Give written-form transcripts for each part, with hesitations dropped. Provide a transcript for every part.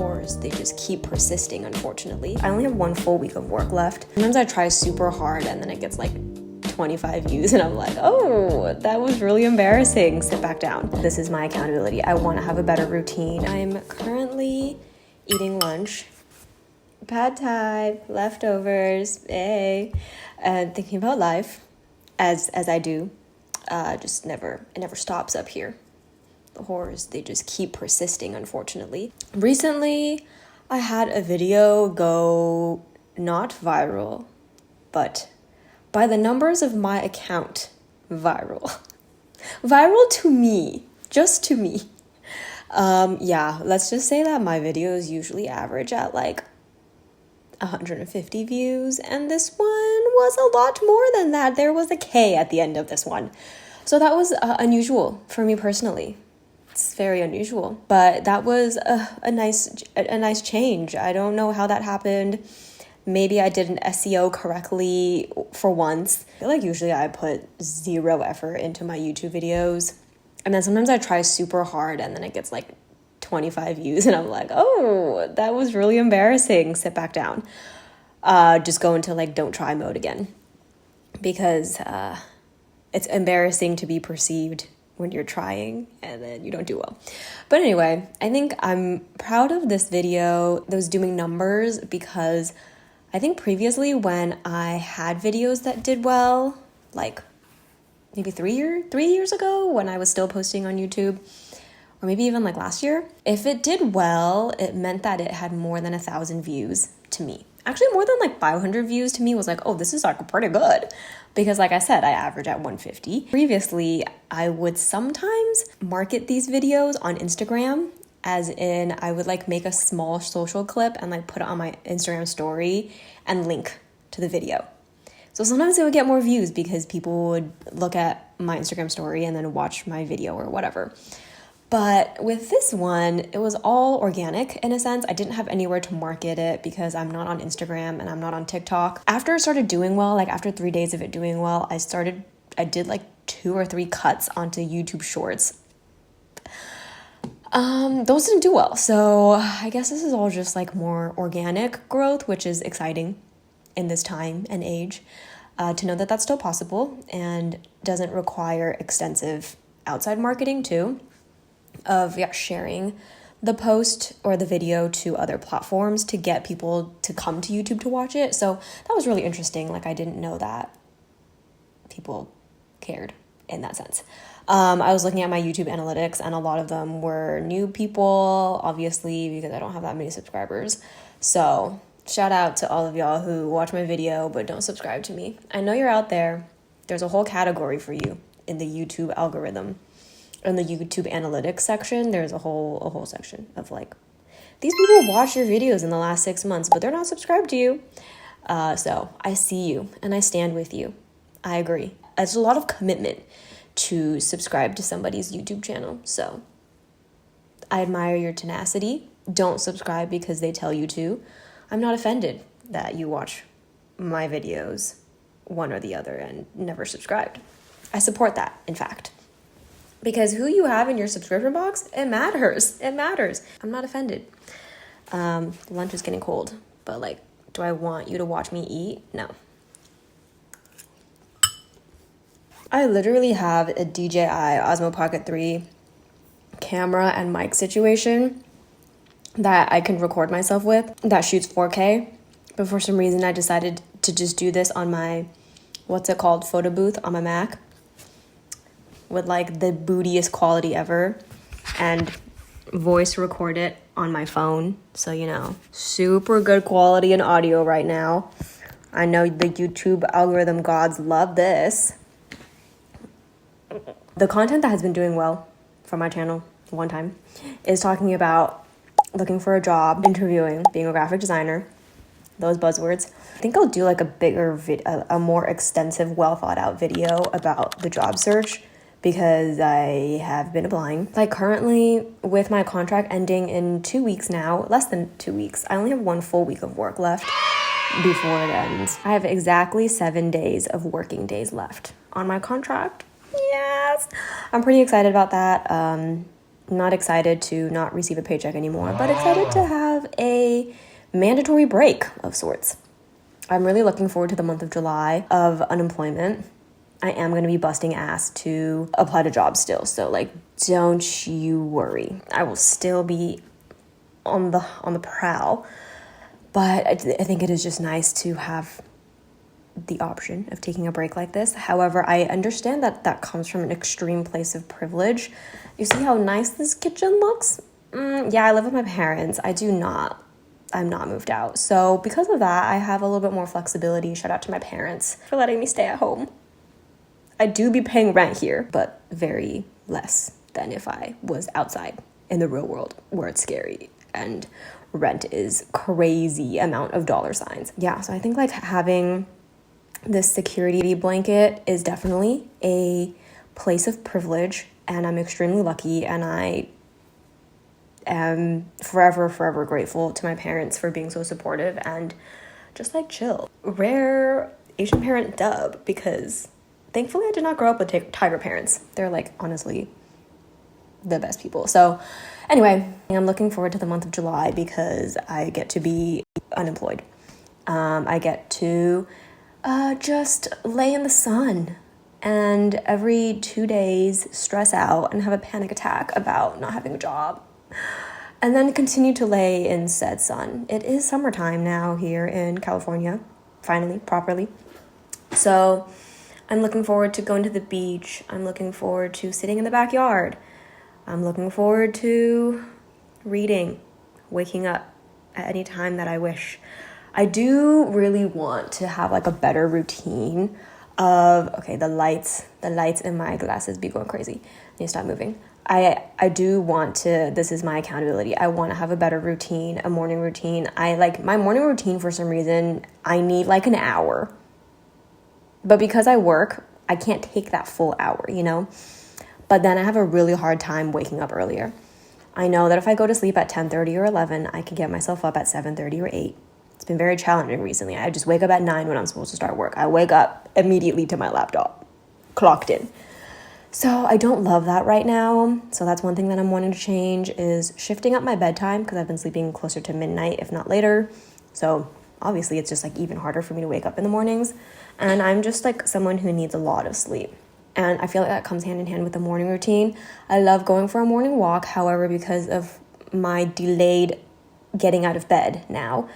horrors, they just keep persisting, unfortunately. I only have 1 full week of work left. Sometimes I try super hard and then it gets like 25 views and I'm like, oh, that was really embarrassing. Sit back down. This is my accountability. I want to have a better routine. I'm currently eating lunch. Pad thai, leftovers, and thinking about life as I do. It never stops up here. The horrors, they just keep persisting, unfortunately. Recently, I had a video go not viral, but by the numbers of my account, viral. Viral to me, just to me. Yeah, let's just say that my videos usually average at like 150 views, and this one was a lot more than that. There was a K at the end of this one. So that was unusual for me personally. It's very unusual, but that was a nice change. I don't know how that happened. Maybe I did an SEO correctly for once. I feel like usually I put zero effort into my YouTube videos, and then sometimes I try super hard and then it gets like 25 views and I'm like, oh, that was really embarrassing. Sit back down. Just go into like don't try mode again, because it's embarrassing to be perceived when you're trying and then you don't do well. But anyway, I think I'm proud of this video that was doing numbers, because I think previously when I had videos that did well, like maybe 3 years ago when I was still posting on YouTube, or maybe even like last year, if it did well, it meant that it had more than 1,000 views to me. Actually, more than like 500 views to me was like, oh, this is like pretty good. Because like I said, I average at 150. Previously, I would sometimes market these videos on Instagram, as in I would like make a small social clip and like put it on my Instagram story and link to the video. So sometimes it would get more views because people would look at my Instagram story and then watch my video or whatever. But with this one, it was all organic in a sense. I didn't have anywhere to market it because I'm not on Instagram and I'm not on TikTok. After it started doing well, like after 3 days of it doing well, I did like 2 or 3 cuts onto YouTube Shorts. Those didn't do well. So I guess this is all just like more organic growth, which is exciting in this time and age, to know that that's still possible and doesn't require extensive outside marketing too, of sharing the post or the video to other platforms to get people to come to YouTube to watch it. So that was really interesting. Like I didn't know that people cared in that sense. I was looking at my YouTube analytics and a lot of them were new people, obviously, because I don't have that many subscribers. So shout out to all of y'all who watch my video but don't subscribe to me. I know you're out there. There's a whole category for you in the YouTube algorithm. In the YouTube analytics section, there's a whole section of like, these people watch your videos in the last 6 months, but they're not subscribed to you. So I see you and I stand with you. I agree. It's a lot of commitment to subscribe to somebody's YouTube channel. So I admire your tenacity. Don't subscribe because they tell you to. I'm not offended that you watch my videos, one or the other, and never subscribed. I support that, in fact. Because who you have in your subscription box, it matters. It matters. I'm not offended. Lunch is getting cold, but like, do I want you to watch me eat? No. I literally have a DJI Osmo Pocket 3 camera and mic situation that I can record myself with that shoots 4K. But for some reason, I decided to just do this on my, photo booth on my Mac, with like the bootiest quality ever, and voice record it on my phone. So, super good quality in audio right now. I know the YouTube algorithm gods love this. The content that has been doing well for my channel one time is talking about looking for a job, interviewing, being a graphic designer, those buzzwords. I think I'll do like a more extensive, well thought out video about the job search, because I have been applying. Like currently with my contract ending in 2 weeks now, less than 2 weeks, I only have 1 full week of work left before it ends. I have exactly 7 days of working days left on my contract. Yes, I'm pretty excited about that. Not excited to not receive a paycheck anymore, but excited to have mandatory break of sorts. I'm really looking forward to the month of July of unemployment. I am going to be busting ass to apply to jobs still. So like, don't you worry. I will still be on the prowl. But I think it is just nice to have the option of taking a break like this. However, I understand that that comes from an extreme place of privilege. You see how nice this kitchen looks? Yeah, I live with my parents. I'm not moved out. So because of that, I have a little bit more flexibility. Shout out to my parents for letting me stay at home. I do be paying rent here, but very less than if I was outside in the real world where it's scary and rent is crazy amount of dollar signs. Yeah, so I think like having this security blanket is definitely a place of privilege, and I'm extremely lucky, and I am forever grateful to my parents for being so supportive and just like chill. Rare Asian parent dub, because thankfully I did not grow up with tiger parents. They're like honestly the best people. So anyway, I'm looking forward to the month of July because I get to be unemployed. I get to just lay in the sun and every 2 days stress out and have a panic attack about not having a job, and then continue to lay in said sun. It is summertime now here in California, finally, properly. So I'm looking forward to going to the beach. I'm looking forward to sitting in the backyard. I'm looking forward to reading, waking up at any time that I wish. I do really want to have like a better routine of, okay, the lights in my glasses be going crazy. I need to stop moving. I do want to, this is my accountability. I want to have a better routine, a morning routine. I like my morning routine for some reason, I need like an hour. But because I work, I can't take that full hour, you know? But then I have a really hard time waking up earlier. I know that if I go to sleep at 10:30 or 11, I can get myself up at 7:30 or 8. It's been very challenging recently. I just wake up at 9 when I'm supposed to start work. I wake up immediately to my laptop, clocked in. So I don't love that right now. So that's one thing that I'm wanting to change, is shifting up my bedtime, because I've been sleeping closer to midnight, if not later. So obviously it's just like even harder for me to wake up in the mornings. And I'm just like someone who needs a lot of sleep. And I feel like that comes hand in hand with the morning routine. I love going for a morning walk. However, because of my delayed getting out of bed now,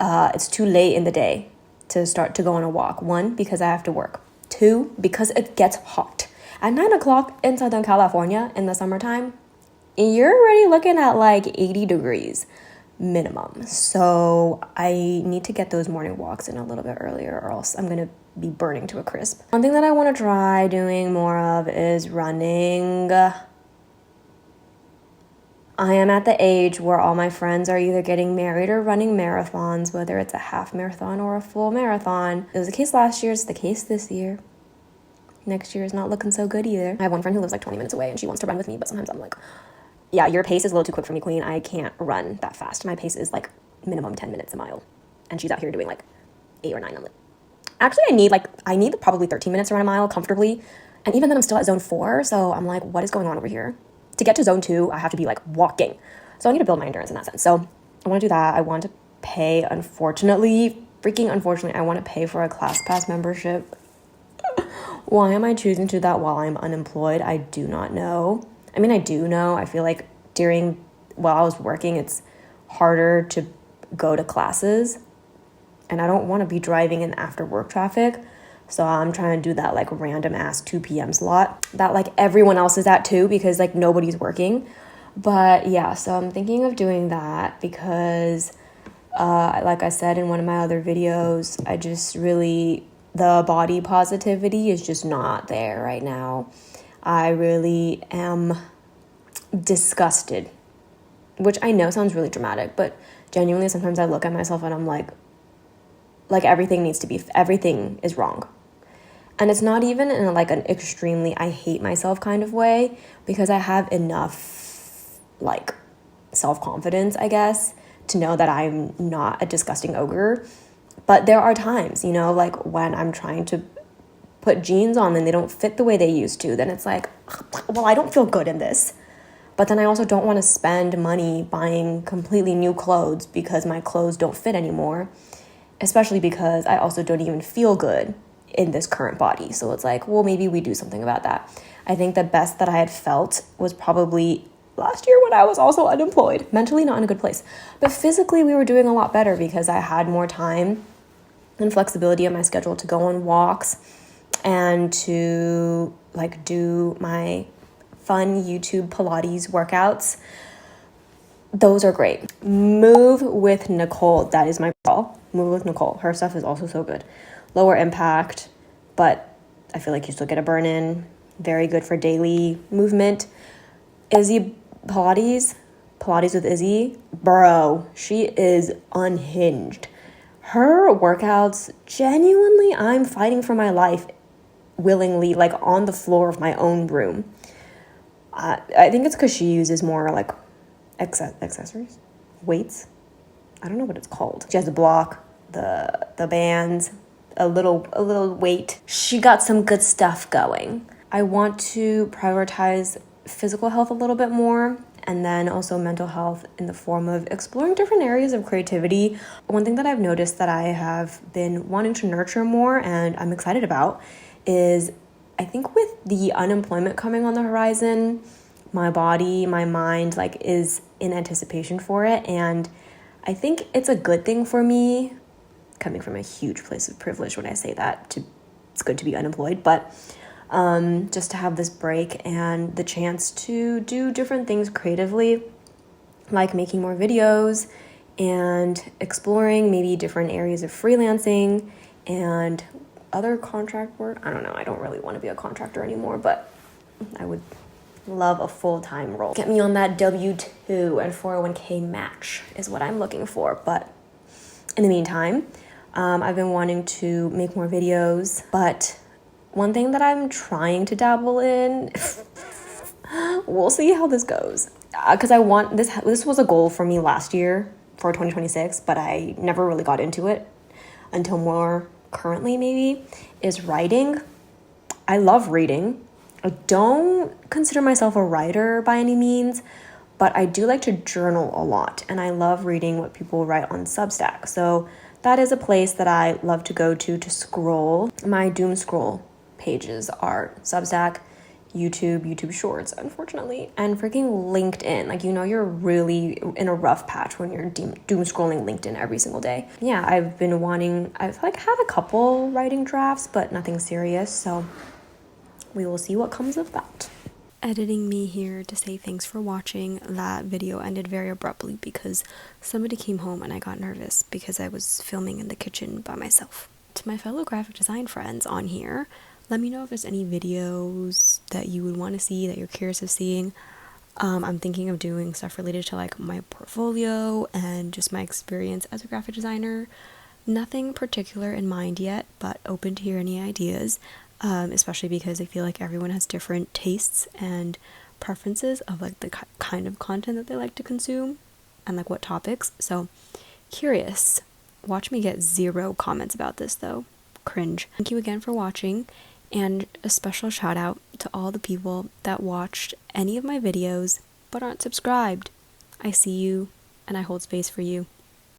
it's too late in the day to start to go on a walk. 1, because I have to work. 2, because it gets hot. At 9 o'clock in Southern California in the summertime, you're already looking at like 80 degrees minimum. So I need to get those morning walks in a little bit earlier, or else I'm going to be burning to a crisp. One thing that I want to try doing more of is running. I am at the age where all my friends are either getting married or running marathons, whether it's a half marathon or a full marathon. It was the case last year, it's the case this year. Next year is not looking so good either. I have one friend who lives like 20 minutes away and she wants to run with me, but sometimes I'm like, yeah, your pace is a little too quick for me, queen. I can't run that fast. My pace is like minimum 10 minutes a mile. And she's out here doing like 8 or 9. I'm like, actually, I need probably 13 minutes to run a mile comfortably. And even then I'm still at zone 4. So I'm like, what is going on over here? To get to zone 2, I have to be like walking. So I need to build my endurance in that sense. So I want to do that. I want to pay, unfortunately, I want to pay for a ClassPass membership. Why am I choosing to do that while I'm unemployed? I do not know. I mean, I do know. I feel like while I was working, it's harder to go to classes. And I don't want to be driving in after work traffic. So I'm trying to do that like random ass 2 p.m. slot that like everyone else is at too, because like nobody's working. But yeah, so I'm thinking of doing that because like I said in one of my other videos, I just really, the body positivity is just not there right now. I really am disgusted, which I know sounds really dramatic, but genuinely sometimes I look at myself and I'm like everything is wrong. And it's not even in like an extremely I hate myself kind of way, because I have enough like self-confidence, I guess, to know that I'm not a disgusting ogre. But there are times, you know, like when I'm trying to put jeans on and they don't fit the way they used to, then it's like, well, I don't feel good in this. But then I also don't want to spend money buying completely new clothes because my clothes don't fit anymore, especially because I also don't even feel good in this current body. So it's like, well, maybe we do something about that. I think the best that I had felt was probably last year when I was also unemployed, mentally not in a good place. But physically we were doing a lot better because I had more time and flexibility in my schedule to go on walks and to like do my fun YouTube Pilates workouts. Those are great. Move with Nicole. That is my call. Move with Nicole. Her stuff is also so good. Lower impact, but I feel like you still get a burn in. Very good for daily movement. Izzy Pilates with Izzy. Bro, she is unhinged. Her workouts, genuinely, I'm fighting for my life willingly, like on the floor of my own room. I think it's because she uses more like accessories, weights. I don't know what it's called. She has the block, the bands, a little weight. She got some good stuff going. I want to prioritize physical health a little bit more, and then also mental health in the form of exploring different areas of creativity. One thing that I've noticed that I have been wanting to nurture more and I'm excited about is, I think with the unemployment coming on the horizon, my body, my mind like is in anticipation for it, and I think it's a good thing for me, coming from a huge place of privilege when I say that, it's good to be unemployed, but just to have this break and the chance to do different things creatively, like making more videos and exploring maybe different areas of freelancing and other contract work. I don't know, I don't really want to be a contractor anymore, but I would love a full-time role. Get me on that W-2 and 401k match is what I'm looking for. But in the meantime, I've been wanting to make more videos, but one thing that I'm trying to dabble in, we'll see how this goes. Because I want this was a goal for me last year for 2026, but I never really got into it until more currently maybe, is writing. I love reading. I don't consider myself a writer by any means, but I do like to journal a lot, and I love reading what people write on Substack. So that is a place that I love to go to scroll. My doom scroll pages are Substack, YouTube Shorts, unfortunately, and freaking LinkedIn. Like, you're really in a rough patch when you're doom scrolling LinkedIn every single day. Yeah, I've had a couple writing drafts, but nothing serious, so we will see what comes of that. Editing me here to say thanks for watching. That video ended very abruptly because somebody came home and I got nervous because I was filming in the kitchen by myself. To my fellow graphic design friends on here, let me know if there's any videos that you would want to see, that you're curious of seeing. I'm thinking of doing stuff related to like my portfolio and just my experience as a graphic designer. Nothing particular in mind yet, but open to hear any ideas. Especially because I feel like everyone has different tastes and preferences of like the kind of content that they like to consume and like what topics. So curious. Watch me get 0 comments about this though. Cringe. Thank you again for watching, and a special shout out to all the people that watched any of my videos but aren't subscribed. I see you and I hold space for you.